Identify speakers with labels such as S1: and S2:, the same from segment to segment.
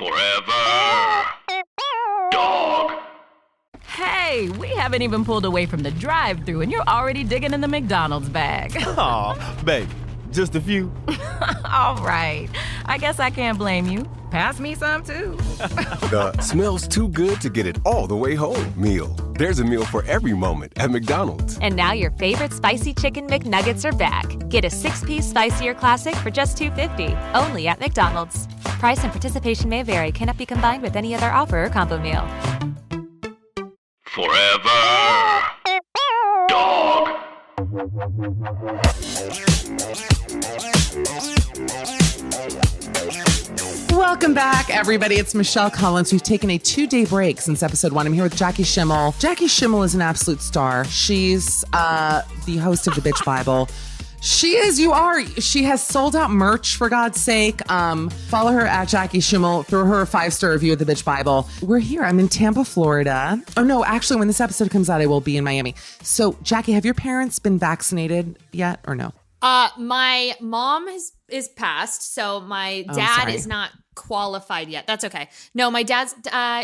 S1: Forever. Dog.
S2: Hey, we haven't even pulled away from the drive-thru and you're already digging in the McDonald's bag.
S3: Aw, babe, just a few.
S2: All right, I guess I can't blame you. Pass me some too.
S4: The smells too good to get it all the way home meal. There's a meal for every moment at McDonald's.
S5: And now your favorite spicy chicken McNuggets are back. Get a 6-piece spicier classic for just $2.50, only at McDonald's. Price and participation may vary. Cannot be combined with any other offer or combo meal.
S1: Forever. Dog.
S6: Welcome back, everybody. It's Michelle Collins. We've taken a 2-day break since episode 1. I'm here with Jackie Schimmel. Jackie Schimmel is an absolute star. She's the host of The Bitch Bible. She is, you are. She has sold out merch, for God's sake. Follow her at Jackie Schimmel. Throw her a 5-star review of The Bitch Bible. We're here. I'm in Tampa, Florida. Oh, no, actually, when this episode comes out, I will be in Miami. So, Jackie, have your parents been vaccinated yet or no?
S7: My mom is passed, so my dad is not qualified yet. That's okay. No, my dad's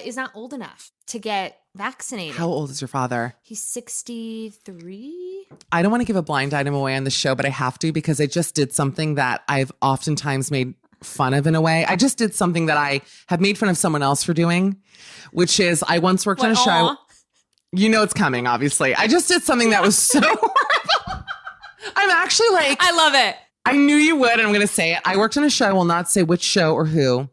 S7: is not old enough to get vaccinated.
S6: How old is your father?
S7: He's 63.
S6: I don't want to give a blind item away on the show, but I have to because I just did something that I've oftentimes made fun of in a way. I just did something that I have made fun of someone else for doing, which is I once worked on a show. You know it's coming, obviously. I just did something that was so horrible. I'm actually like...
S7: I love it.
S6: I knew you would, and I'm going to say it. I worked on a show. I will not say which show or who.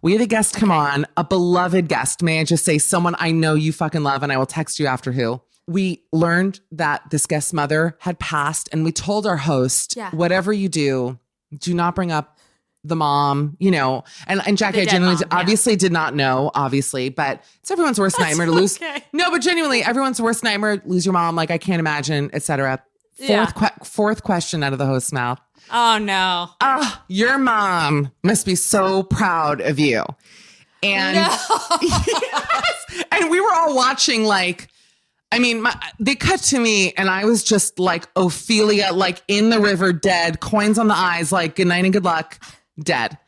S6: We had a guest come on, a beloved guest. May I just say someone I know you fucking love, and I will text you after who. We learned that this guest's mother had passed, and we told our host, whatever you do not bring up the mom, you know. And Jackie, I genuinely obviously did not know, obviously, but it's everyone's worst nightmare to lose. No, but genuinely, everyone's worst nightmare, lose your mom. Like, I can't imagine, etc. Fourth question out of the host's mouth.
S7: Oh, no.
S6: Your mom must be so proud of you. And, yes, and we were all watching, like, I mean, they cut to me and I was just like Ophelia, like in the river, dead, coins on the eyes, like good night and good luck, dead.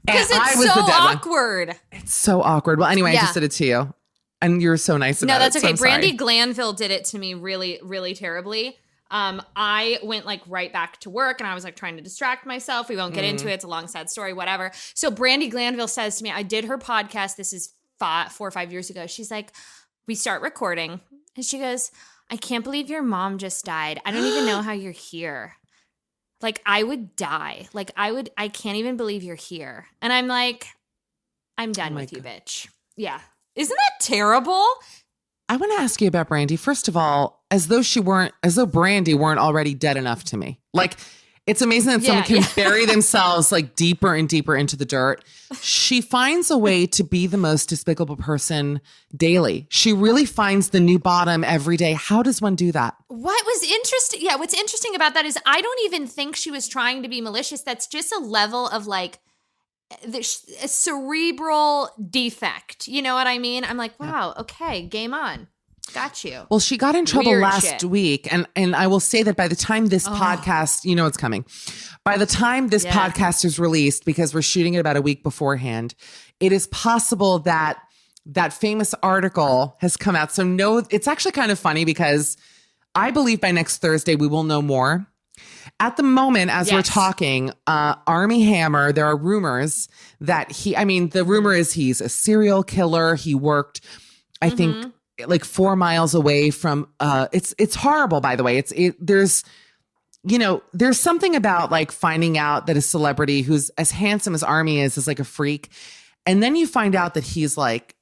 S7: Because it's so awkward.
S6: It's so awkward. Well, anyway, I just did it to you. And you're so nice about it.
S7: No, that's okay.
S6: So
S7: Brandy Glanville did it to me really, really terribly. I went like right back to work and I was like trying to distract myself. We won't get into it. It's a long, sad story, whatever. So Brandy Glanville says to me, I did her podcast. This is 4 or 5 years ago. She's like, we start recording and she goes, I can't believe your mom just died. I don't even know how you're here. Like I would die. Like I can't even believe you're here. And I'm like, I'm done with you, bitch. Yeah. Isn't that terrible?
S6: I want to ask you about Brandy. First of all, as though Brandy weren't already dead enough to me. Like, it's amazing that someone can bury themselves like deeper and deeper into the dirt. She finds a way to be the most despicable person daily. She really finds the new bottom every day. How does one do that?
S7: What's interesting about that is I don't even think she was trying to be malicious. That's just a level of like, a cerebral defect. You know what I mean? I'm like, wow, okay, game on. Got you.
S6: Well, she got in trouble last week. And I will say that by the time this podcast, you know it's coming. By the time this podcast is released, because we're shooting it about a week beforehand, it is possible that that famous article has come out. So no, it's actually kind of funny because I believe by next Thursday we will know more. At the moment, as we're talking, Armie Hammer, there are rumors that the rumor is he's a serial killer. He worked, I think, like 4 miles away from, it's horrible, by the way. There's something about like finding out that a celebrity who's as handsome as Armie is like a freak. And then you find out that he's like,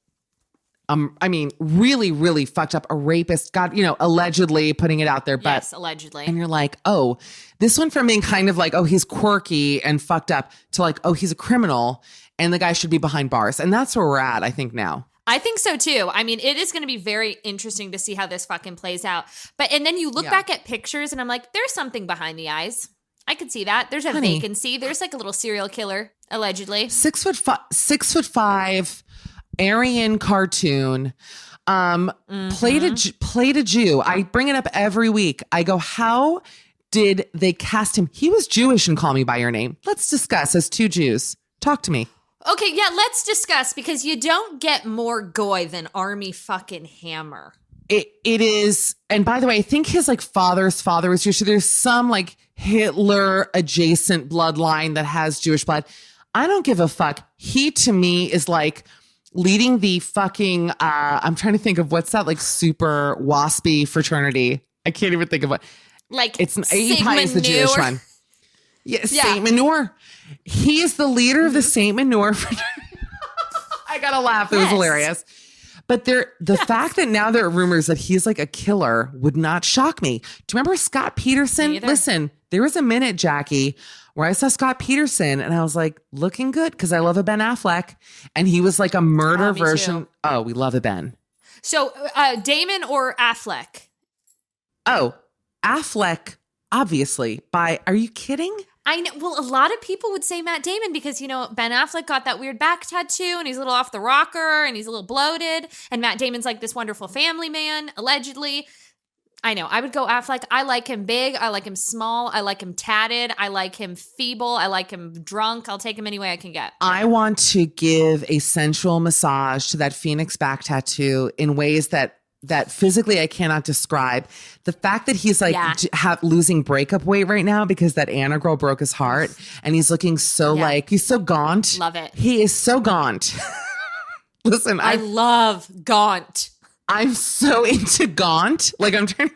S6: really, really fucked up, a rapist, allegedly putting it out there. But,
S7: yes, allegedly.
S6: And you're like, oh, this went from being kind of like, oh, he's quirky and fucked up to like, oh, he's a criminal and the guy should be behind bars. And that's where we're at, I think, now.
S7: I think so too. I mean, it is going to be very interesting to see how this fucking plays out. And then you look back at pictures and I'm like, there's something behind the eyes. I could see that. There's a vacancy. There's like a little serial killer, allegedly.
S6: 6'5", Aryan cartoon, played a Jew. I bring it up every week. I go, how did they cast him? He was Jewish in Call Me By Your Name. Let's discuss as two Jews. Talk to me.
S7: Okay, yeah, let's discuss because you don't get more goy than Army fucking Hammer.
S6: It is, and by the way, I think his like father's father was Jewish. So there's some like Hitler adjacent bloodline that has Jewish blood. I don't give a fuck. He to me is like leading the fucking I'm trying to think of what's that like super waspy fraternity. I can't even think of what.
S7: Like
S6: it's Pi is the Jewish one. Yeah, Saint Manure. He is the leader of the Saint Manure fraternity. I gotta laugh. It was hilarious. But the fact that now there are rumors that he's like a killer would not shock me. Do you remember Scott Peterson? Listen, there was a minute, Jackie, where I saw Scott Peterson and I was like, looking good because I love a Ben Affleck. And he was like a murder version. Too. Oh, we love a Ben.
S7: So Damon or Affleck?
S6: Oh, Affleck, obviously. Are you kidding?
S7: I know. Well, a lot of people would say Matt Damon because, you know, Ben Affleck got that weird back tattoo and he's a little off the rocker and he's a little bloated. And Matt Damon's like this wonderful family man, allegedly. I know. I would go Affleck. I like him big. I like him small. I like him tatted. I like him feeble. I like him drunk. I'll take him any way I can get.
S6: I want to give a sensual massage to that Phoenix back tattoo in ways that physically I cannot describe. The fact that he's like losing breakup weight right now because that Anna girl broke his heart and he's looking so like, he's so gaunt.
S7: Love it.
S6: He is so gaunt. Listen,
S7: I love Gaunt.
S6: I'm so into Gaunt. Like I'm trying to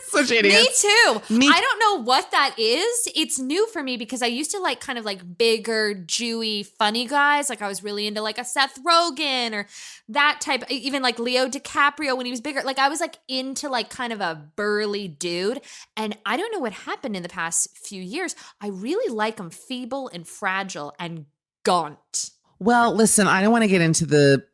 S6: such idiots.
S7: Me too. I don't know what that is. It's new for me because I used to like kind of like bigger, Jewy, funny guys. Like I was really into like a Seth Rogen or that type, even like Leo DiCaprio when he was bigger. Like I was like into like kind of a burly dude. And I don't know what happened in the past few years. I really like him feeble and fragile and gaunt.
S6: Well, listen, I don't want to get into the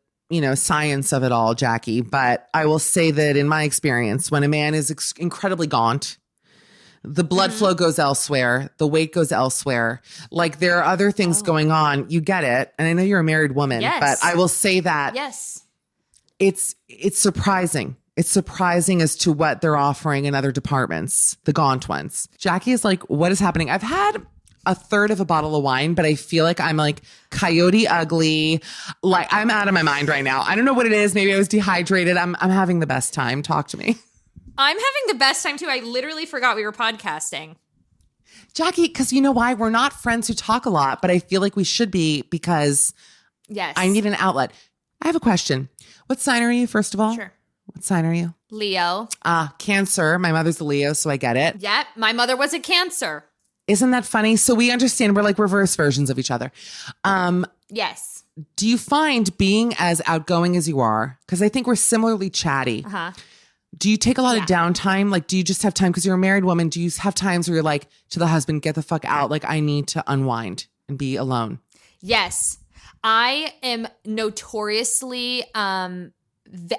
S6: science of it all, Jackie. But I will say that in my experience, when a man is incredibly gaunt, the blood flow goes elsewhere. The weight goes elsewhere. Like there are other things going on. You get it. And I know you're a married woman, but I will say that it's surprising. It's surprising as to what they're offering in other departments, the gaunt ones. Jackie is like, what is happening? I've had a third of a bottle of wine, but I feel like I'm like coyote ugly. Like I'm out of my mind right now. I don't know what it is. Maybe I was dehydrated. I'm having the best time. Talk to me.
S7: I'm having the best time too. I literally forgot we were podcasting.
S6: Jackie, because you know why? We're not friends who talk a lot, but I feel like we should be because I need an outlet. I have a question. What sign are you, first of all?
S7: Sure.
S6: What sign are you?
S7: Leo.
S6: Cancer. My mother's a Leo, so I get it.
S7: Yep. My mother was a Cancer.
S6: Isn't that funny? So we understand we're like reverse versions of each other.
S7: Yes.
S6: Do you find being as outgoing as you are, because I think we're similarly chatty, do you take a lot of downtime? Like, do you just have time because you're a married woman? Do you have times where you're like to the husband, get the fuck out. Like I need to unwind and be alone.
S7: Yes. I am notoriously,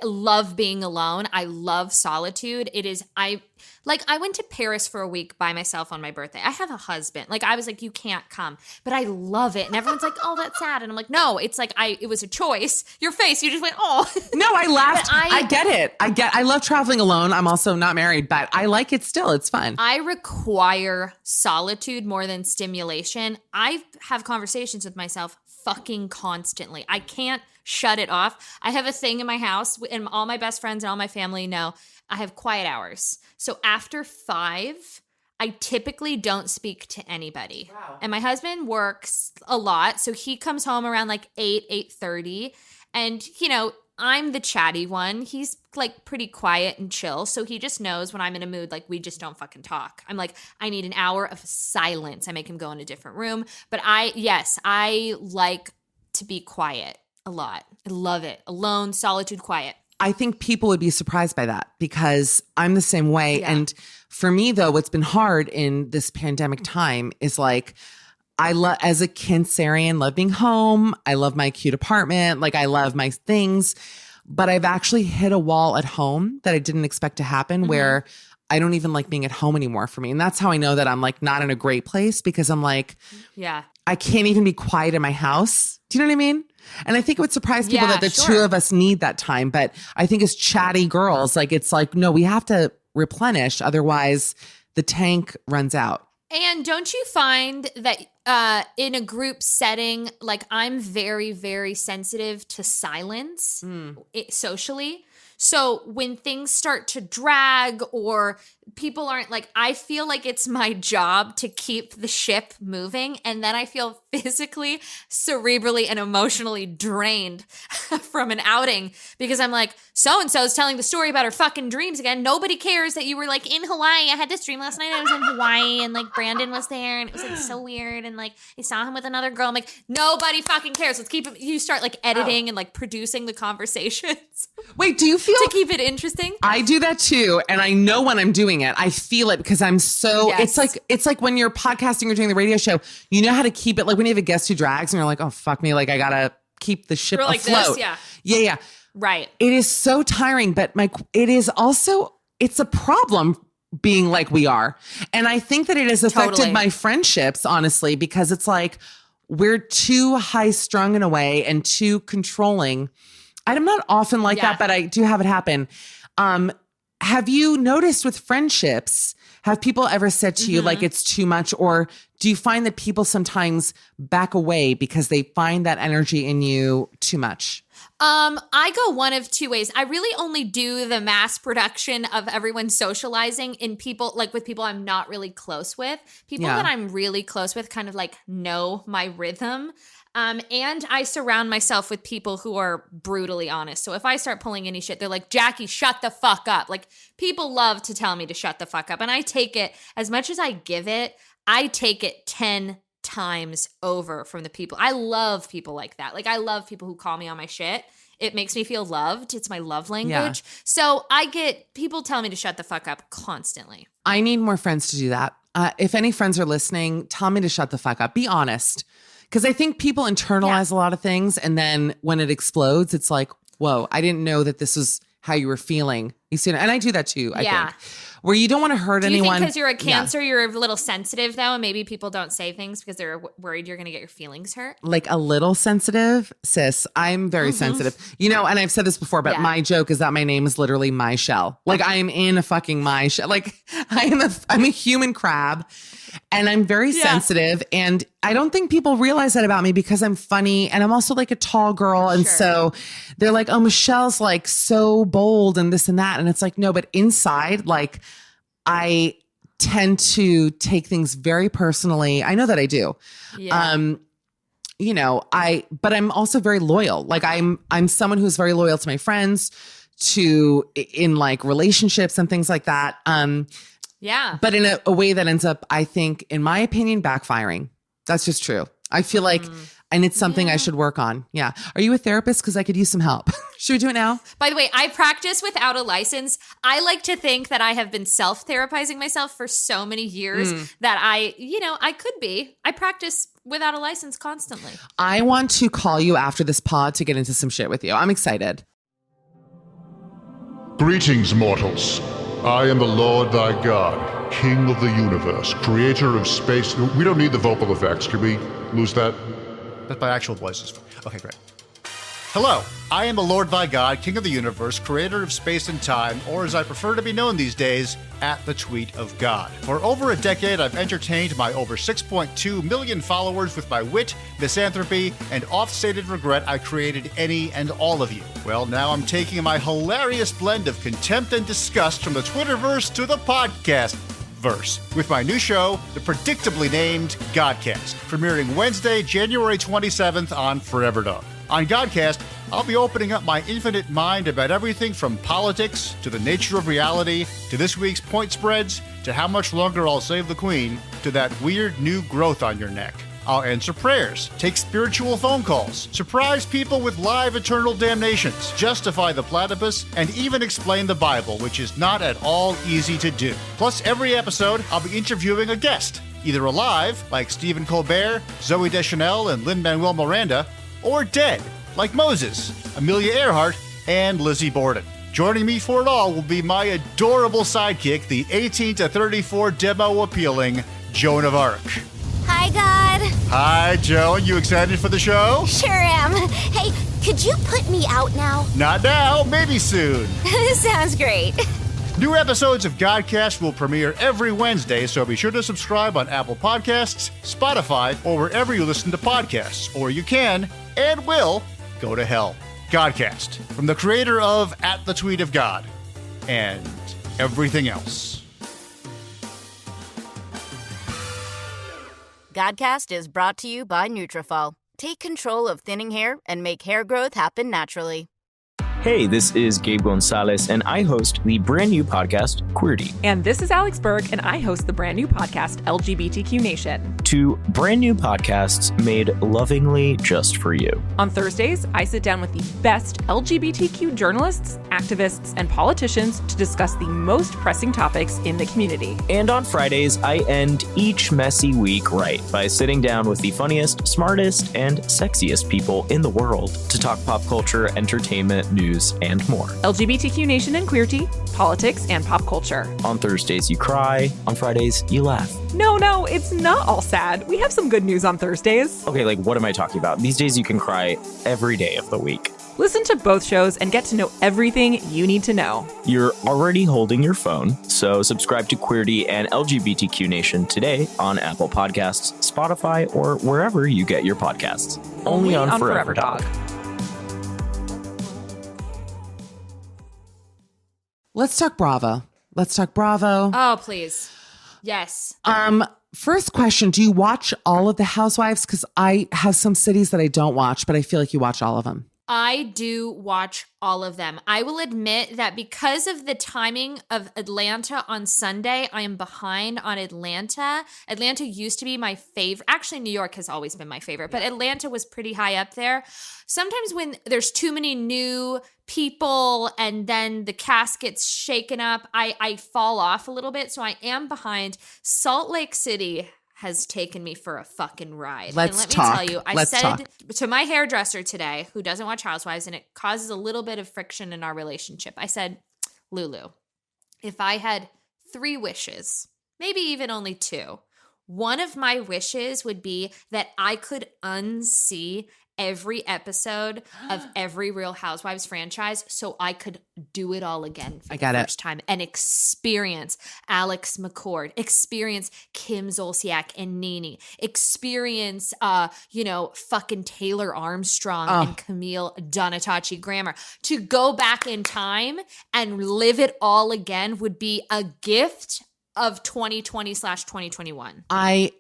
S7: love being alone. I love solitude. I went to Paris for a week by myself on my birthday. I have a husband. Like I was like, you can't come, but I love it. And everyone's like, oh, that's sad. And I'm like, no, it's like, it was a choice. Your face, you just went, oh.
S6: No, I laughed. I get it. I love traveling alone. I'm also not married, but I like it still. It's fun.
S7: I require solitude more than stimulation. I have conversations with myself fucking constantly. I can't shut it off. I have a thing in my house and all my best friends and all my family know I have quiet hours. So after 5, I typically don't speak to anybody. Wow. And my husband works a lot. So he comes home around like 8:30. And, I'm the chatty one. He's like pretty quiet and chill. So he just knows when I'm in a mood, like we just don't fucking talk. I'm like, I need an hour of silence. I make him go in a different room. But I like to be quiet a lot. I love it. Alone, solitude, quiet.
S6: I think people would be surprised by that because I'm the same way. Yeah. And for me, though, what's been hard in this pandemic time is like, as a Cancerian, love being home. I love my cute apartment. Like I love my things, but I've actually hit a wall at home that I didn't expect to happen where I don't even like being at home anymore for me. And that's how I know that I'm like not in a great place because I'm like, I can't even be quiet in my house. Do you know what I mean? And I think it would surprise people that the two of us need that time. But I think as chatty girls, like it's like, no, we have to replenish. Otherwise the tank runs out.
S7: And don't you find that in a group setting, like I'm very, very sensitive to silence socially. So when things start to drag or people aren't like, I feel like it's my job to keep the ship moving. And then I feel physically, cerebrally, and emotionally drained from an outing because I'm like, so-and-so is telling the story about her fucking dreams again. Nobody cares that you were like in Hawaii. I had this dream last night. I was in Hawaii and like Brandon was there and it was like so weird. And like I saw him with another girl. I'm like, nobody fucking cares. Let's keep it. You start like editing and like producing the conversations.
S6: Wait, do you feel
S7: to keep it interesting?
S6: I do that too, and I know when I'm doing it. I feel it because I'm so.
S7: Yes.
S6: It's like when you're podcasting or doing the radio show. You know how to keep it. Like when you have a guest who drags, and you're like, oh fuck me, like I gotta keep the ship
S7: like
S6: afloat.
S7: this,
S6: yeah.
S7: Right.
S6: It is so tiring, but it is also it's a problem being like we are, and I think that it has affected my friendships honestly because it's like we're too high strung in a way and too controlling. I'm not often like that, but I do have it happen. Have you noticed with friendships, have people ever said to you like it's too much, or do you find that people sometimes back away because they find that energy in you too much?
S7: I go one of two ways. I really only do the mass production of everyone socializing in people, like with people I'm not really close with. People that I'm really close with kind of like know my rhythm. And I surround myself with people who are brutally honest. So if I start pulling any shit, they're like, Jackie, shut the fuck up. Like people love to tell me to shut the fuck up. And I take it as much as I give it, I take it 10 times over from the people. I love people like that. Like I love people who call me on my shit. It makes me feel loved. It's my love language. Yeah. So I get people tell me to shut the fuck up constantly.
S6: I need more friends to do that. If any friends are listening, tell me to shut the fuck up. Be honest. Because I think people internalize a lot of things. And then when it explodes, it's like, whoa, I didn't know that this was how you were feeling. You see, and I do that too, I think. Where you don't want to hurt anyone. Do you think
S7: because you're a Cancer, you're a little sensitive though, and maybe people don't say things because they're worried you're going to get your feelings hurt?
S6: Like a little sensitive? Sis, I'm very sensitive. You know, and I've said this before, but my joke is that my name is literally my shell. Like I am in a fucking my shell. Like I'm a human crab. And I'm very sensitive. And I don't think people realize that about me because I'm funny. And I'm also like a tall girl. And so they're like, oh, Michelle's like so bold and this and that. And it's like, no, but inside, like I tend to take things very personally. I know that I do. Yeah. You know, but I'm also very loyal. Like I'm someone who's very loyal to my friends, in like relationships and things like that.
S7: Yeah.
S6: But in a way that ends up, I think, in my opinion, backfiring. That's just true. I feel like, and it's something I should work on. Yeah. Are you a therapist? Because I could use some help. Should we do it now?
S7: By the way, I practice without a license. I like to think that I have been self-therapizing myself for so many years that I could be. I practice without a license constantly.
S6: I want to call you after this pod to get into some shit with you. I'm excited.
S1: Greetings, mortals. I am the Lord thy God, King of the universe, creator of space. We don't need the vocal effects. Can we lose that?
S8: That's my actual voice. Okay, great. Hello, I am the Lord thy God, King of the universe, creator of space and time, or as I prefer to be known these days, at the tweet of God. For over a decade, I've entertained my over 6.2 million followers with my wit, misanthropy, and oft-stated regret I created any and all of you. Well, now I'm taking my hilarious blend of contempt and disgust from the Twitterverse to the podcast verse with my new show, the predictably named Godcast, premiering Wednesday, January 27th on Forever Dog. On Godcast, I'll be opening up my infinite mind about everything from politics to the nature of reality to this week's point spreads to how much longer I'll save the Queen to that weird new growth on your neck. I'll answer prayers, take spiritual phone calls, surprise people with live eternal damnations, justify the platypus, and even explain the Bible, which is not at all easy to do. Plus, every episode, I'll be interviewing a guest, either alive, like Stephen Colbert, Zooey Deschanel, and Lin-Manuel Miranda, or dead, like Moses, Amelia Earhart, and Lizzie Borden. Joining me for it all will be my adorable sidekick, the 18 to 34 demo appealing Joan of Arc.
S9: Hi, God.
S8: Hi, Joan. You excited for the show?
S9: Sure am. Hey, could you put me out now?
S8: Not now. Maybe soon.
S9: Sounds great.
S8: New episodes of Godcast will premiere every Wednesday, so be sure to subscribe on Apple Podcasts, Spotify, or wherever you listen to podcasts. Or you can, and will, go to hell. Godcast, from the creator of At the Tweet of God, and everything else.
S10: Godcast is brought to you by Nutrafol. Take control of thinning hair and make hair growth happen naturally.
S11: Hey, this is Gabe Gonzalez, and I host the brand new podcast, Queerty.
S12: And this is Alex Berg, and I host the brand new podcast, LGBTQ Nation.
S11: Two brand new podcasts made lovingly just for you.
S12: On Thursdays, I sit down with the best LGBTQ journalists, activists, and politicians to discuss the most pressing topics in the community.
S11: And on Fridays, I end each messy week right by sitting down with the funniest, smartest, and sexiest people in the world to talk pop culture, entertainment, news, and more.
S12: LGBTQ Nation and Queerty, politics, and pop culture.
S11: On Thursdays, you cry. On Fridays, you laugh.
S12: No, it's not all sad. We have some good news on Thursdays.
S11: Okay, like, what am I talking about? These days, you can cry every day of the week.
S12: Listen to both shows and get to know everything you need to know.
S11: You're already holding your phone, so subscribe to Queerty and LGBTQ Nation today on Apple Podcasts, Spotify, or wherever you get your podcasts. Only on Forever Dog.
S6: Let's talk Bravo.
S7: Oh, please. Yes.
S6: First question, do you watch all of the Housewives? Because I have some cities that I don't watch, but I feel like you watch all of them.
S7: I do watch all of them. I will admit that because of the timing of Atlanta on Sunday, I am behind on Atlanta. Atlanta used to be my favorite. Actually, New York has always been my favorite, but Atlanta was pretty high up there. Sometimes when there's too many new people and then the cast gets shaken up, I fall off a little bit. So I am behind. Salt Lake City has taken me for a fucking ride.
S6: Let's talk.
S7: Me tell you, I said to my hairdresser today, who doesn't watch Housewives, and it causes a little bit of friction in our relationship. I said, Lulu, if I had 3 wishes, maybe even only 2, one of my wishes would be that I could unsee every episode of every Real Housewives franchise so I could do it all again for the first time and experience Alex McCord, experience Kim Zolciak and Nene, experience, fucking Taylor Armstrong and Camille Donatacci Grammer. To go back in time and live it all again would be a gift of 2020/2021.
S6: I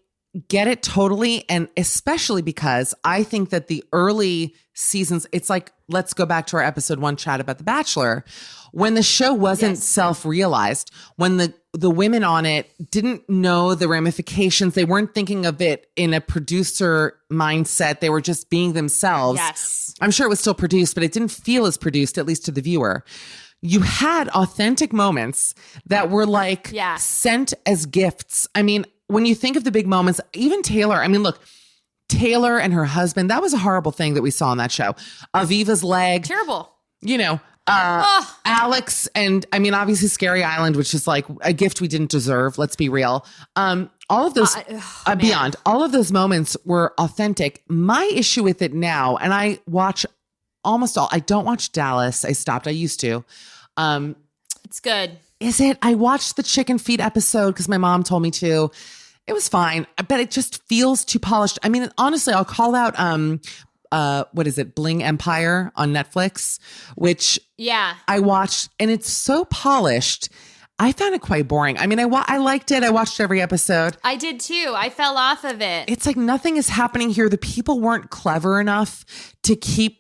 S6: get it totally. And especially because I think that the early seasons, it's like, let's go back to our episode 1 chat about The Bachelor. When the show wasn't self-realized, when the women on it didn't know the ramifications, they weren't thinking of it in a producer mindset. They were just being themselves.
S7: Yes.
S6: I'm sure it was still produced, but it didn't feel as produced, at least to the viewer. You had authentic moments that were like sent as gifts. I mean, when you think of the big moments, even Taylor, I mean, look, Taylor and her husband, that was a horrible thing that we saw on that show. Aviva's leg.
S7: Terrible.
S6: Alex and, I mean, obviously Scary Island, which is like a gift we didn't deserve. Let's be real. All of those, beyond, all of those moments were authentic. My issue with it now, and I watch almost all, I don't watch Dallas. I stopped. I used to.
S7: It's good.
S6: Is it? I watched the chicken feet episode because my mom told me to. It was fine, but it just feels too polished. I mean, honestly, I'll call out, what is it? Bling Empire on Netflix, which I watched, and it's so polished. I found it quite boring. I mean, I liked it. I watched every episode.
S7: I did too. I fell off of it.
S6: It's like nothing is happening here. The people weren't clever enough to keep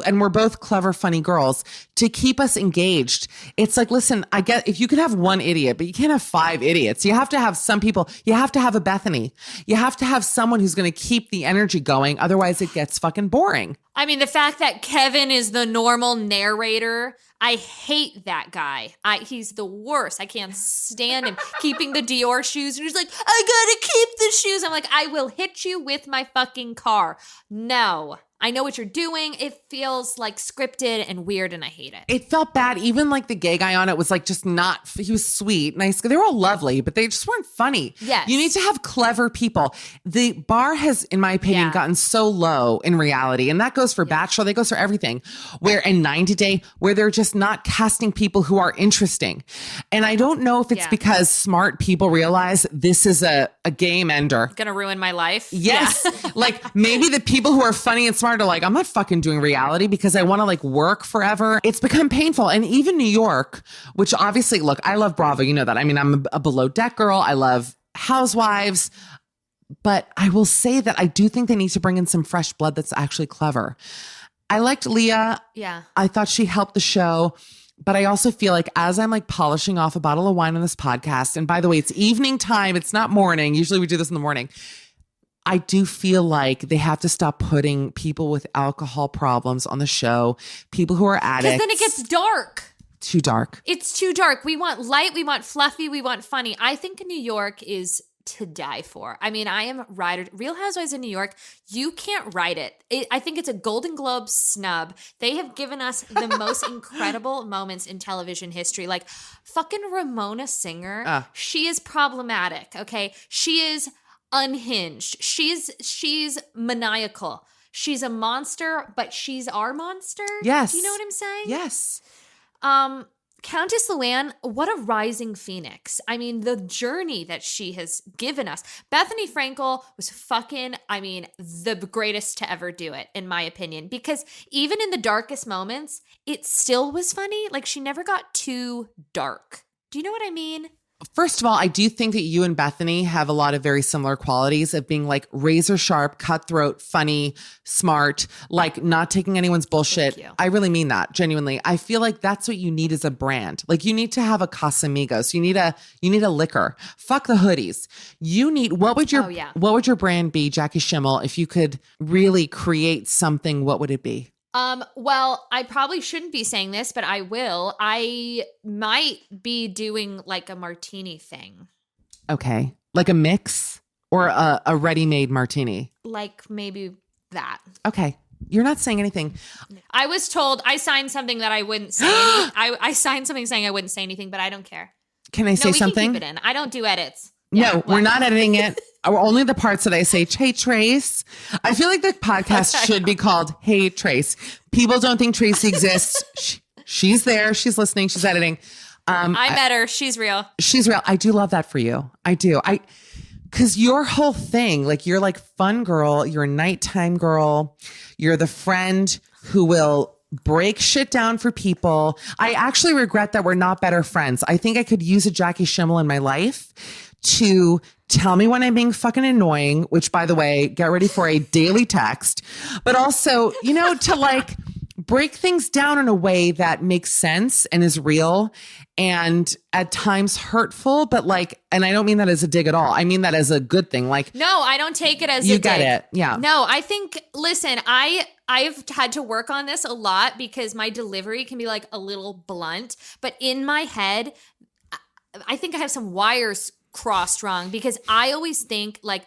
S6: and we're both clever, funny girls, to keep us engaged. It's like, listen, I get if you could have 1 idiot, but you can't have 5 idiots. You have to have some people. You have to have a Bethenny. You have to have someone who's going to keep the energy going. Otherwise, it gets fucking boring.
S7: I mean, the fact that Kevin is the normal narrator, I hate that guy. He's the worst. I can't stand him keeping the Dior shoes. And he's like, I gotta keep the shoes. I'm like, I will hit you with my fucking car. No, I know what you're doing. It feels like scripted and weird, and I hate it.
S6: It felt bad. Even like the gay guy on it was like just not, he was sweet, nice. They were all lovely, but they just weren't funny.
S7: Yes.
S6: You need to have clever people. The bar has, in my opinion, gotten so low in reality. And that goes for Bachelor, that goes for everything. And 90 Day, where they're just not casting people who are interesting. And I don't know if it's because smart people realize this is a game ender.
S7: Gonna ruin my life.
S6: Yes. Like maybe the people who are funny and smart are like, I'm not fucking doing reality because I want to like work forever. It's become painful. And even New York, which obviously, look, I love Bravo. You know that. I mean, I'm a below deck girl. I love Housewives. But I will say that I do think they need to bring in some fresh blood that's actually clever. I liked Leah.
S7: Yeah.
S6: I thought she helped the show. But I also feel like as I'm like polishing off a bottle of wine on this podcast, and by the way, it's evening time. It's not morning. Usually we do this in the morning. I do feel like they have to stop putting people with alcohol problems on the show, people who are addicts.
S7: Because then it gets dark.
S6: Too dark.
S7: It's too dark. We want light. We want fluffy. We want funny. I think New York is to die for. I mean, I am Real Housewives in New York. You can't write it. I think it's a Golden Globe snub. They have given us the most incredible moments in television history. Like fucking Ramona Singer. She is problematic. Okay. She is unhinged. She's maniacal. She's a monster, but she's our monster.
S6: Yes.
S7: Do you know what I'm saying?
S6: Yes.
S7: Countess Luann, what a rising phoenix. I mean, the journey that she has given us. Bethenny Frankel was fucking, the greatest to ever do it, in my opinion. Because even in the darkest moments, it still was funny. Like, she never got too dark. Do you know what I mean?
S6: First of all, I do think that you and Bethenny have a lot of very similar qualities of being like razor sharp, cutthroat, funny, smart, like not taking anyone's bullshit. I really mean that, genuinely. I feel like that's what you need as a brand. Like you need to have a Casamigos. You need a liquor. Fuck the hoodies. You need, what would your brand be, Jackie Schimmel, if you could really create something, what would it be?
S7: Well, I probably shouldn't be saying this, but I will. I might be doing like a martini thing.
S6: Okay. Like a mix or a ready-made martini?
S7: Like maybe that.
S6: Okay. You're not saying anything.
S7: I was told I signed something that I wouldn't say I signed something saying I wouldn't say anything, but I don't care.
S6: Can I say something?
S7: Can keep it in. I don't do edits.
S6: No, we're not editing it. Only the parts that I say, hey, Trace. I feel like the podcast should be called, Hey, Trace. People don't think Tracy exists. She's there. She's listening. She's editing.
S7: I met her. She's real.
S6: She's real. I do love that for you. I do. Because your whole thing, like you're like fun girl. You're a nighttime girl. You're the friend who will break shit down for people. I actually regret that we're not better friends. I think I could use a Jackie Schimmel in my life to tell me when I'm being fucking annoying, which by the way, get ready for a daily text, but also, to like break things down in a way that makes sense and is real and at times hurtful, but like, and I don't mean that as a dig at all. I mean that as a good thing. Like,
S7: no, I don't take it as a dig.
S6: You get it. Yeah.
S7: No, I think, listen, I've had to work on this a lot because my delivery can be like a little blunt, but in my head, I think I have some wires crossed wrong because I always think like,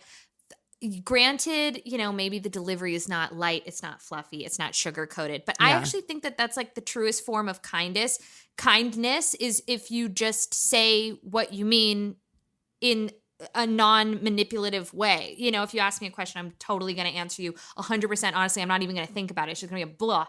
S7: granted, maybe the delivery is not light, it's not fluffy, it's not sugar coated, but I actually think that that's like the truest form of kindness. Kindness is if you just say what you mean in a non-manipulative way. If you ask me a question, I'm totally going to answer you 100% honestly. I'm not even going to think about it. It's just going to be a blah,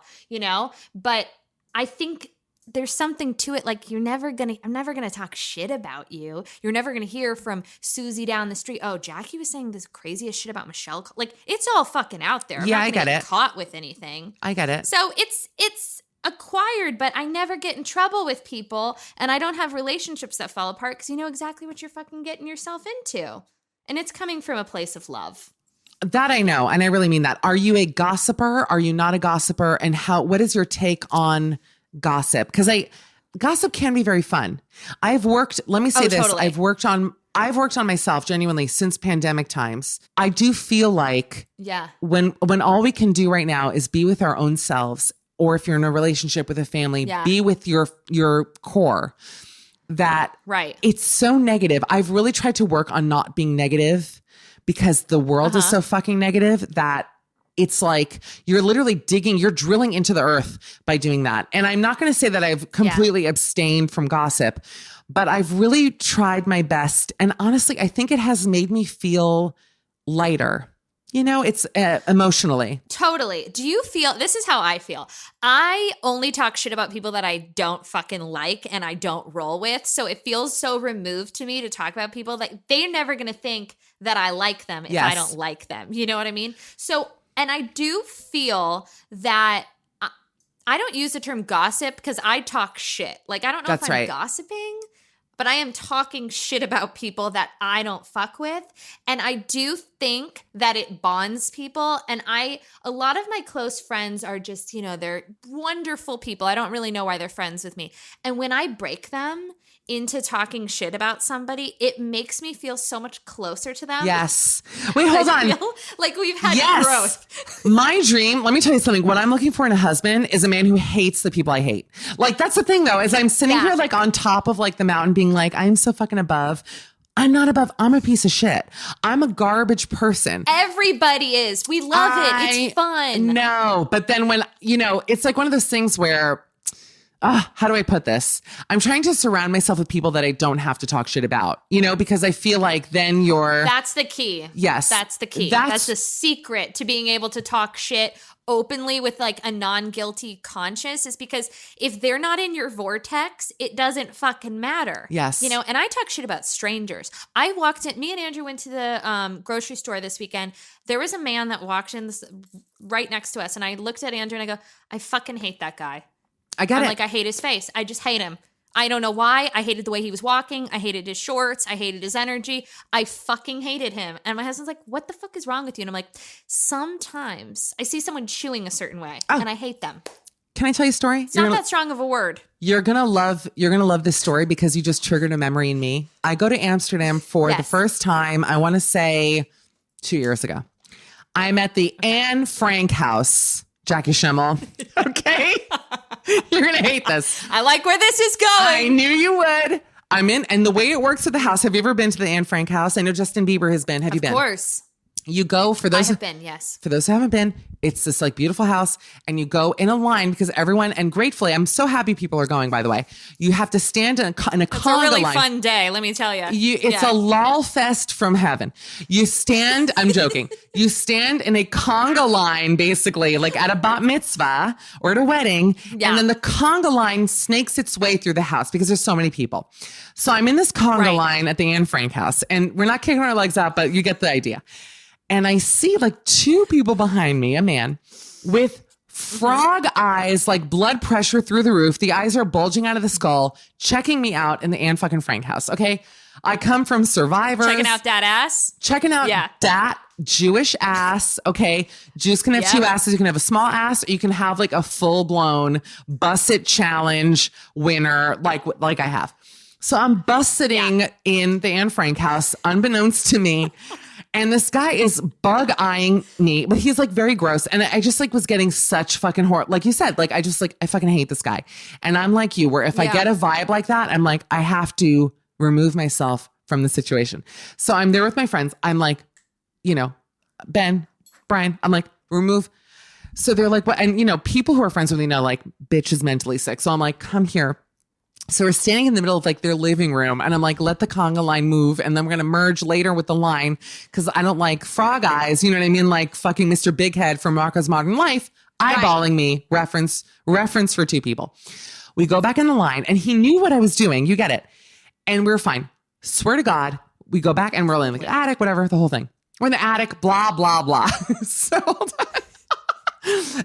S7: but I think there's something to it. Like I'm never going to talk shit about you. You're never going to hear from Susie down the street. Oh, Jackie was saying this craziest shit about Michelle. Like it's all fucking out there. I'm not
S6: I get it.
S7: Caught with anything.
S6: I get it.
S7: So it's acquired, but I never get in trouble with people and I don't have relationships that fall apart because you know exactly what you're fucking getting yourself into. And it's coming from a place of love.
S6: That I know. And I really mean that. Are you a gossiper? Are you not a gossiper? And what is your take on gossip? Because gossip can be very fun. Let me say this.
S7: Totally.
S6: I've worked on myself genuinely since pandemic times. I do feel like when all we can do right now is be with our own selves, or if you're in a relationship with a family, be with your core. That it's so negative. I've really tried to work on not being negative because the world is so fucking negative that it's like you're literally you're drilling into the earth by doing that. And I'm not going to say that I've completely abstained from gossip, but I've really tried my best. And honestly, I think it has made me feel lighter. You know, it's emotionally.
S7: Totally. Do you feel, this is how I feel. I only talk shit about people that I don't fucking like and I don't roll with. So it feels so removed to me to talk about people that they're never going to think that I like them if I don't like them. You know what I mean? So, and I do feel that I don't use the term gossip because I talk shit. Like, I don't know if I'm gossiping, but I am talking shit about people that I don't fuck with. And I do think that it bonds people. And a lot of my close friends are just, you know, they're wonderful people. I don't really know why they're friends with me. And when I break them into talking shit about somebody, it makes me feel so much closer to them.
S6: Yes. Wait, hold on.
S7: Like we've had growth.
S6: My dream, let me tell you something. What I'm looking for in a husband is a man who hates the people I hate. Like, that's the thing though, is I'm sitting here like on top of like the mountain being like, I'm so fucking above. I'm not above. I'm a piece of shit. I'm a garbage person.
S7: Everybody is. We love it. It's fun.
S6: No, but then when, you know, it's like one of those things where, how do I put this? I'm trying to surround myself with people that I don't have to talk shit about, you know, because I feel like then
S7: That's the key.
S6: Yes.
S7: That's the key. That's the secret to being able to talk shit openly with like a non-guilty conscience, is because if they're not in your vortex, it doesn't fucking matter.
S6: Yes.
S7: You know, and I talk shit about strangers. Me and Andrew went to the grocery store this weekend. There was a man that walked in right next to us, and I looked at Andrew and I go, I fucking hate that guy.
S6: I get it.
S7: Like, I hate his face. I just hate him. I don't know why. I hated the way he was walking. I hated his shorts. I hated his energy. I fucking hated him. And my husband's like, what the fuck is wrong with you? And I'm like, sometimes I see someone chewing a certain way and I hate them.
S6: Can I tell you a story?
S7: It's not that strong of a word.
S6: You're going to love this story because you just triggered a memory in me. I go to Amsterdam for the first time, I want to say 2 years ago. I'm at the Anne Frank house. Jackie Schimmel. Okay. You're going to hate this.
S7: I like where this is going.
S6: I knew you would. I'm in. And the way it works at the house, have you ever been to the Anne Frank house? I know Justin Bieber has been. Have you been?
S7: Of course.
S6: You go for those.
S7: I have been, yes.
S6: For those who haven't been, it's this like beautiful house, and you go in a line because everyone, and gratefully, I'm so happy people are going, by the way. You have to stand in a conga line.
S7: It's a really fun day, let me tell you.
S6: It's a lol fest from heaven. You stand, I'm joking, you stand in a conga line, basically, like at a bat mitzvah or at a wedding, and then the conga line snakes its way through the house because there's so many people. So I'm in this conga line at the Anne Frank house, and we're not kicking our legs out, but you get the idea. And I see like two people behind me, a man with frog eyes, like blood pressure through the roof. The eyes are bulging out of the skull, checking me out in the Anne fucking Frank house. Okay. I come from Survivors.
S7: Checking out that ass.
S6: Checking out that Jewish ass. Okay. Jews can have two asses. You can have a small ass, or you can have like a full blown Busset challenge winner, like I have. So I'm bus-sitting in the Anne Frank house, unbeknownst to me. And this guy is bug eyeing me, but he's like very gross. And I just like was getting such fucking horror. Like you said, like, I fucking hate this guy. And I'm like you, where if I get a vibe like that, I'm like, I have to remove myself from the situation. So I'm there with my friends. I'm like, you know, Ben, Brian, I'm like, remove. So they're like, what? And you know, people who are friends with me know like, bitch is mentally sick. So I'm like, come here. So we're standing in the middle of like their living room, and I'm like, let the conga line move, and then we're going to merge later with the line because I don't like frog eyes. You know what I mean? Like fucking Mr. Big Head from Marco's Modern Life eyeballing me. Reference for two people. We go back in the line, and he knew what I was doing. You get it. And we're fine. Swear to God, we go back and we're in the attic, whatever, the whole thing. We're in the attic, blah, blah, blah. So hold on.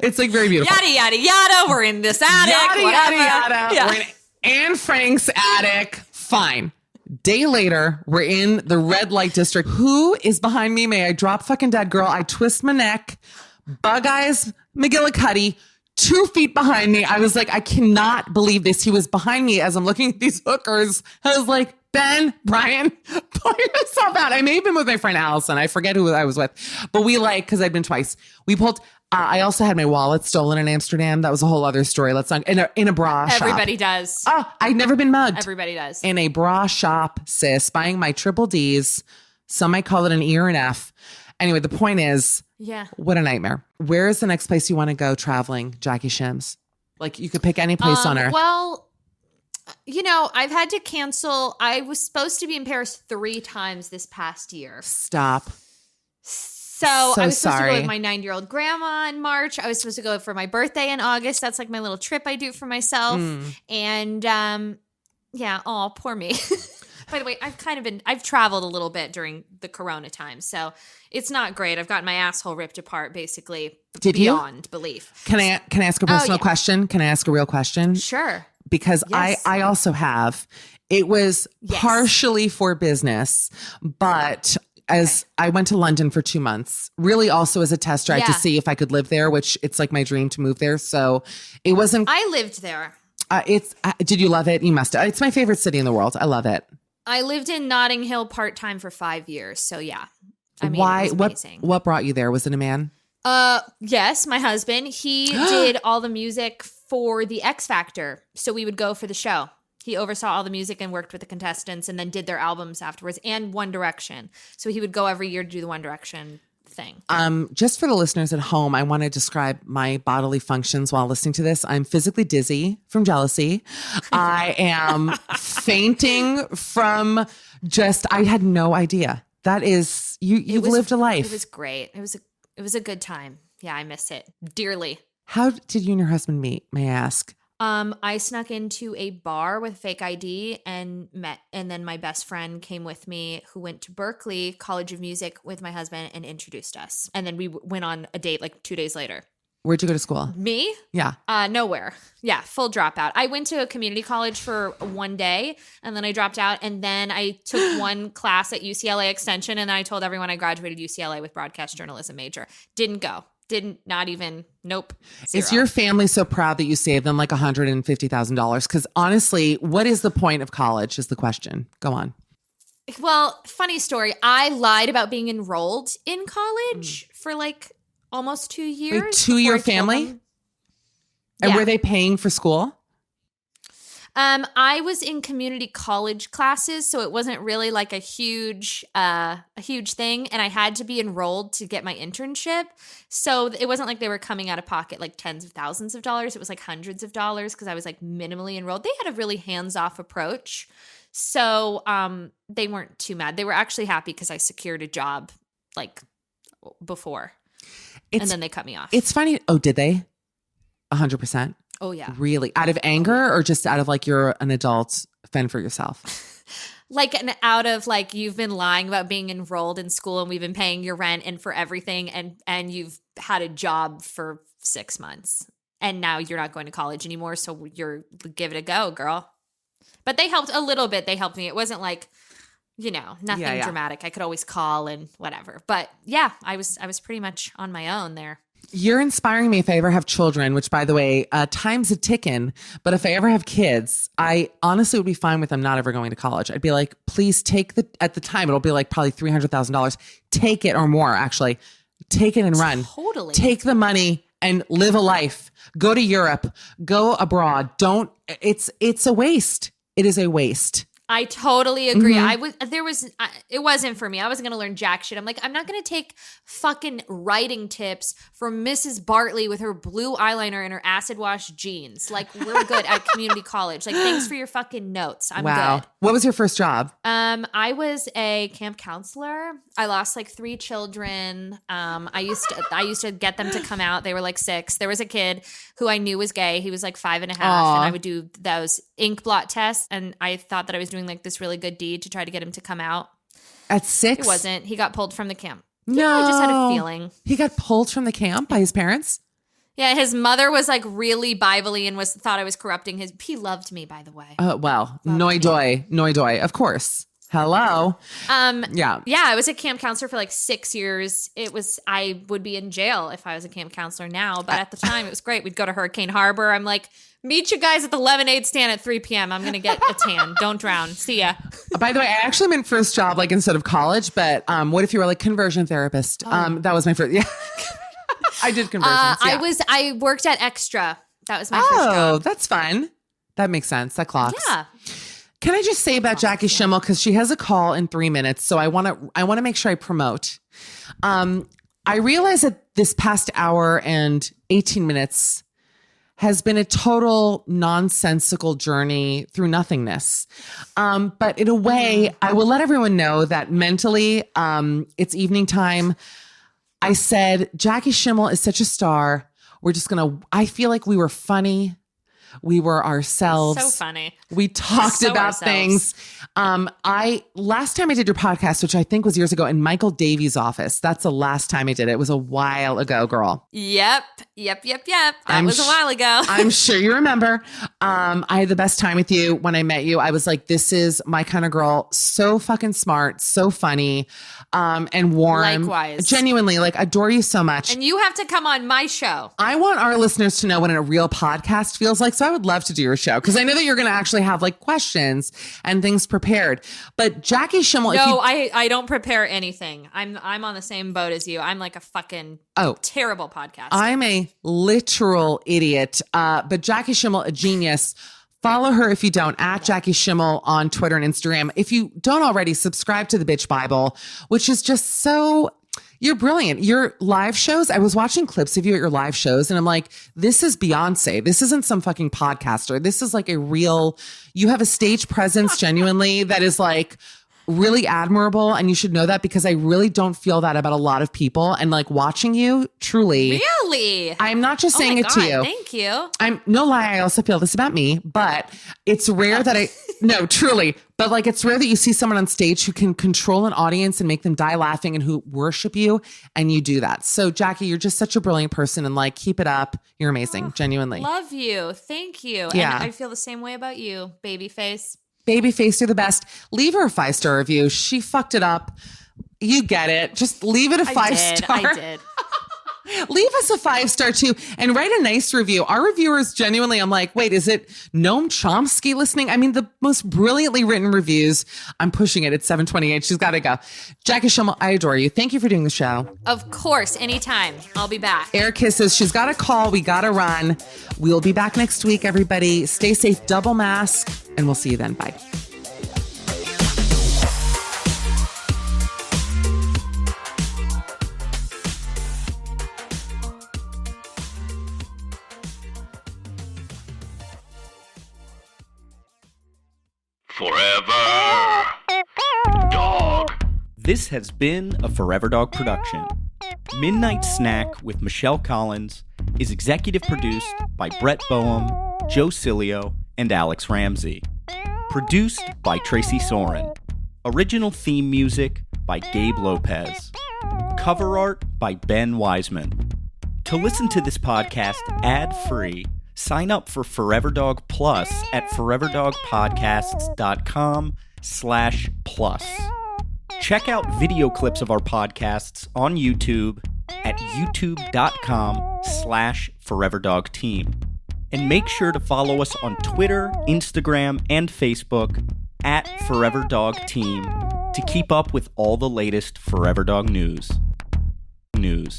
S6: It's like very beautiful.
S7: Yada, yada, yada. We're in this attic.
S6: Yada,
S7: whatever.
S6: yada, yada.
S7: Yeah.
S6: We're in Anne Frank's attic. Fine. Day later, we're in the red light district. Who is behind me? May I drop fucking dead, girl? I twist my neck. Bug eyes McGillicuddy, 2 feet behind me. I was like, I cannot believe this. He was behind me as I'm looking at these hookers. I was like, Ben, Brian, pull yourself out. I may have been with my friend Allison. I forget who I was with. But we because I'd been twice. We pulled... I also had my wallet stolen in Amsterdam. That was a whole other story. Let's not in a bra shop.
S7: Everybody does.
S6: Oh, I'd never been mugged.
S7: Everybody does.
S6: In a bra shop, sis, buying my triple Ds. Some might call it an E or an F. Anyway, the point is,
S7: Yeah.
S6: what a nightmare. Where is the next place you want to go traveling, Jackie Shims? Like you could pick any place on earth.
S7: Well, I've had to cancel. I was supposed to be in Paris 3 times this past year.
S6: Stop.
S7: So I was supposed to
S6: sorry.
S7: go with my 9-year-old grandma in March. I was supposed to go for my birthday in August. That's like my little trip I do for myself. And poor me. By the way, I've traveled a little bit during the Corona time. So it's not great. I've gotten my asshole ripped apart basically beyond belief.
S6: Can I ask a personal question? Can I ask a real question?
S7: Sure.
S6: Because
S7: Yes.
S6: I also have. It was partially for business, but as I went to London for 2 months, really also as a test drive to see if I could live there, which it's like my dream to move there. So it wasn't.
S7: I lived there.
S6: Did you love it? You must. It's my favorite city in the world. I love it.
S7: I lived in Notting Hill part-time for 5 years. So yeah. I mean,
S6: Why?
S7: it was amazing.
S6: What brought you there? Was it a man?
S7: Yes, my husband. He did all the music for the X Factor. So we would go for the show. He oversaw all the music and worked with the contestants and then did their albums afterwards, and One Direction. So he would go every year to do the One Direction thing.
S6: Just for the listeners at home, I want to describe my bodily functions while listening to this. I'm physically dizzy from jealousy. I am fainting from I had no idea. That is, you've lived a life.
S7: It was great. It was a good time. Yeah, I miss it dearly.
S6: How did you and your husband meet, may I ask?
S7: I snuck into a bar with fake ID and met, and then my best friend came with me who went to Berkeley College of Music with my husband and introduced us. And then we went on a date like 2 days later.
S6: Where'd you go to school?
S7: Me?
S6: Yeah.
S7: Nowhere. Yeah, full dropout. I went to a community college for 1 day and then I dropped out, and then I took one class at UCLA Extension, and then I told everyone I graduated UCLA with broadcast journalism major. Didn't go. Nope. Zero.
S6: Is your family so proud that you saved them like $150,000? Because honestly, what is the point of college is the question. Go on.
S7: Well, funny story. I lied about being enrolled in college for like almost 2 years.
S6: Wait, 2 year family? And were they paying for school?
S7: I was in community college classes, so it wasn't really like a huge thing, and I had to be enrolled to get my internship. So it wasn't like they were coming out of pocket like tens of thousands of dollars. It was like hundreds of dollars because I was like minimally enrolled. They had a really hands-off approach. So they weren't too mad. They were actually happy because I secured a job like before. And then they cut me off.
S6: It's funny. Oh, did they? 100%.
S7: Oh, yeah.
S6: Really? Out of anger or just out of like you're an adult, fend for yourself?
S7: Out of like you've been lying about being enrolled in school and we've been paying your rent and for everything and you've had a job for 6 months and now you're not going to college anymore. So give it a go, girl. But they helped a little bit. They helped me. It wasn't like, nothing dramatic. I could always call and whatever. But yeah, I was pretty much on my own there.
S6: You're inspiring me if I ever have children, which by the way, time's a ticking. But if I ever have kids, I honestly would be fine with them not ever going to college. I'd be like, please at the time, it'll be like probably $300,000. Take it or more, actually. Take it and run.
S7: Totally.
S6: Take the money and live a life. Go to Europe. Go abroad. It's a waste. It is a waste.
S7: I totally agree. It wasn't for me. I wasn't going to learn jack shit. I'm like, I'm not going to take fucking writing tips from Mrs. Bartley with her blue eyeliner and her acid wash jeans. Like, we're good at community college. Like, thanks for your fucking notes. I'm good.
S6: What was your first job?
S7: I was a camp counselor. I lost like 3 children. I used to get them to come out. They were like 6. There was a kid who I knew was gay. He was like 5.5. And I would do those ink blot tests. And I thought that I was doing like this really good deed to try to get him to come out.
S6: At 6?
S7: It wasn't. He got pulled from the camp.
S6: No.
S7: Yeah, I just had a feeling.
S6: He got pulled from the camp by his parents?
S7: Yeah, his mother was like really Bible-y and thought I was corrupting his. He loved me, by the way.
S6: Well, noi doi, of course. Hello.
S7: Yeah, I was a camp counselor for like 6 years. I would be in jail if I was a camp counselor now, but at the time it was great. We'd go to Hurricane Harbor. I'm like, meet you guys at the lemonade stand at 3 p.m. I'm going to get a tan. Don't drown. See ya.
S6: By the way, I actually meant first job like instead of college, but what if you were like conversion therapist? That was my first. Yeah. I did conversions.
S7: I worked at Extra. That was my first job.
S6: Oh, that's fun. That makes sense. That clocks.
S7: Yeah.
S6: Can I just say about Jackie Schimmel, because she has a call in 3 minutes, so I want to make sure I promote. I realize that this past hour and 18 minutes has been a total nonsensical journey through nothingness. But in a way, I will let everyone know that mentally, it's evening time. I said, Jackie Schimmel is such a star. I feel like we were funny. We were ourselves.
S7: So funny.
S6: We talked about things. Last time I did your podcast, which I think was years ago, in Michael Davies' office. That's the last time I did it. It was a while ago, girl.
S7: Yep. That was a while ago.
S6: I'm sure you remember. I had the best time with you when I met you. I was like, this is my kind of girl. So fucking smart, so funny, and warm.
S7: Likewise.
S6: Genuinely, adore you so much.
S7: And you have to come on my show.
S6: I want our listeners to know what a real podcast feels like. So I would love to do your show, because I know that you're going to actually have questions and things prepared. But Jackie Schimmel,
S7: I don't prepare anything. I'm on the same boat as you. I'm like a fucking terrible podcaster.
S6: I'm a literal idiot. But Jackie Schimmel, a genius. Follow her if you don't, at Jackie Schimmel on Twitter and Instagram. If you don't already, subscribe to the Bitch Bible, which is just so... You're brilliant. Your live shows, I was watching clips of you at your live shows, and I'm like, this is Beyonce. This isn't some fucking podcaster. This is a real, you have a stage presence genuinely that is really admirable. And you should know that, because I really don't feel that about a lot of people. And watching you, truly.
S7: Really?
S6: I'm not just saying it to you.
S7: Thank you.
S6: I'm no lie. I also feel this about me, but it's rare that no, truly. But it's rare that you see someone on stage who can control an audience and make them die laughing and who worship you. And you do that. So Jackie, you're just such a brilliant person, and keep it up. You're amazing. Genuinely.
S7: Love you. Thank you.
S6: Yeah.
S7: And I feel the same way about you, babyface.
S6: Babyface, you're the best. Leave her a 5-star review. She fucked it up. You get it. Just leave it a 5-star.
S7: I did.
S6: Leave us a 5-star too, and write a nice review. Our reviewers genuinely, I'm like, wait, is it Noam Chomsky listening? I mean, the most brilliantly written reviews. I'm pushing it at 7:28. She's got to go. Jackie Schimmel, I adore you. Thank you for doing the show.
S7: Of course, anytime. I'll be back.
S6: Air kisses. She's got a call. We got to run. We'll be back next week, everybody. Stay safe, double mask, and we'll see you then. Bye.
S13: Forever Dog.
S14: This has been a Forever Dog production. Midnight Snack with Michelle Collins is executive produced by Brett Boehm, Joe Cilio, and Alex Ramsey. Produced by Tracy Soren. Original theme music by Gabe Lopez. Cover art by Ben Wiseman. To listen to this podcast ad-free, sign up for Forever Dog Plus at foreverdogpodcasts.com/plus. Check out video clips of our podcasts on YouTube at youtube.com/foreverdogteam. And make sure to follow us on Twitter, Instagram, and Facebook at Forever Dog Team to keep up with all the latest Forever Dog news. News.